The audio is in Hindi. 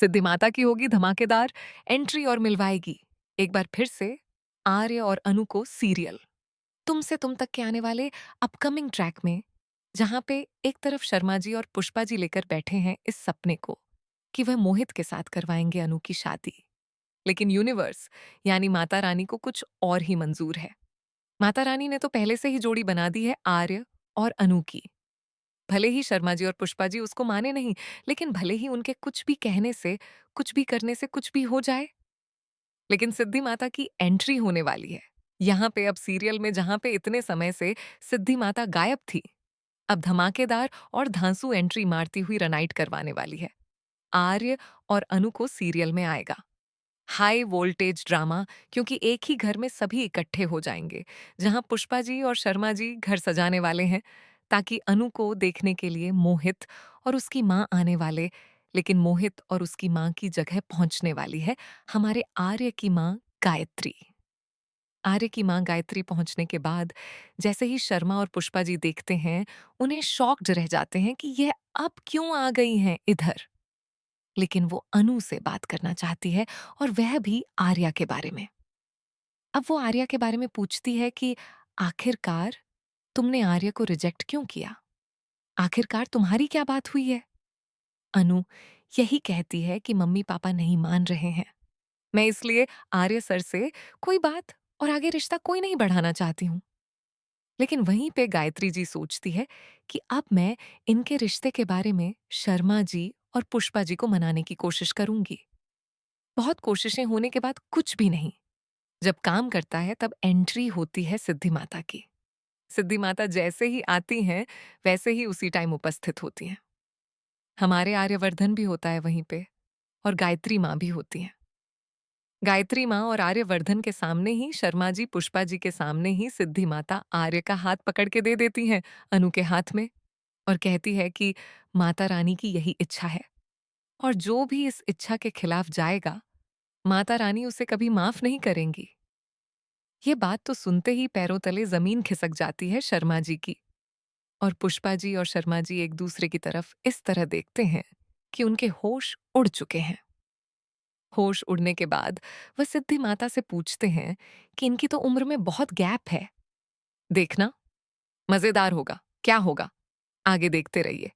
सिद्धि माता की होगी धमाकेदार एंट्री और मिलवाएगी एक बार फिर से आर्य और अनु को सीरियल तुमसे तुम तक के आने वाले अपकमिंग ट्रैक में, जहां पे एक तरफ शर्मा जी और पुष्पा जी लेकर बैठे हैं इस सपने को कि वह मोहित के साथ करवाएंगे अनु की शादी। लेकिन यूनिवर्स यानी माता रानी को कुछ और ही मंजूर है। माता रानी ने तो पहले से ही जोड़ी बना दी है आर्य और अनु की। भले ही शर्मा जी और पुष्पा जी उसको माने नहीं, लेकिन भले ही उनके कुछ भी कहने से, कुछ भी करने से कुछ भी हो जाए, लेकिन सिद्धि माता की एंट्री होने वाली है यहाँ पे। अब सीरियल में जहां पे इतने समय से सिद्धि माता गायब थी, अब धमाकेदार और धांसू एंट्री मारती हुई रनाइट करवाने वाली है। आर्य और अनु को सीरियल में आएगा हाई वोल्टेज ड्रामा, क्योंकि एक ही घर में सभी इकट्ठे हो जाएंगे। जहां पुष्पा जी और शर्मा जी घर सजाने वाले हैं ताकि अनु को देखने के लिए मोहित और उसकी मां आने वाले, लेकिन मोहित और उसकी मां की जगह पहुंचने वाली है हमारे आर्य की मां गायत्री। आर्य की मां गायत्री पहुंचने के बाद जैसे ही शर्मा और पुष्पा जी देखते हैं, उन्हें शॉक्ड रह जाते हैं कि यह अब क्यों आ गई हैं इधर। लेकिन वो अनु से बात करना चाहती है, और वह भी आर्या के बारे में। अब वो आर्या के बारे में पूछती है कि आखिरकार तुमने आर्या को रिजेक्ट क्यों किया? आखिरकार तुम्हारी क्या बात हुई है? अनु यही कहती है कि मम्मी पापा नहीं मान रहे हैं। मैं इसलिए आर्य सर से कोई बात और आगे रिश्ता कोई नहीं बढ़ाना चाहती हूँ। लेकिन वहीं पे गायत्री जी सोचती है कि अब मैं इनके रिश्ते के बारे में शर्मा जी और पुष्पा जी को मनाने की कोशिश करूंगी। बहुत कोशिशें होने के बाद कुछ भी नहीं। जब काम करता है तब एंट्री होती है सिद्धि माता की। सिद्धि माता जैसे ही आती हैं वैसे ही उसी टाइम उपस्थित होती हैं। हमारे आर्यवर्धन भी होता है वहीं पे, और गायत्री माँ भी होती हैं। गायत्री माँ और आर्यवर्धन के सामने ही शर्मा जी पुष्पा जी के सामने ही सिद्धि माता आर्य का हाथ पकड़ के दे देती हैं अनु के हाथ में, और कहती है कि माता रानी की यही इच्छा है, और जो भी इस इच्छा के खिलाफ जाएगा माता रानी उसे कभी माफ नहीं करेंगी। ये बात तो सुनते ही पैरों तले जमीन खिसक जाती है शर्मा जी की, और पुष्पा जी और शर्मा जी एक दूसरे की तरफ इस तरह देखते हैं कि उनके होश उड़ चुके हैं। होश उड़ने के बाद वह सिद्धि माता से पूछते हैं कि इनकी तो उम्र में बहुत गैप है। देखना, मजेदार होगा। क्या होगा? आगे देखते रहिए।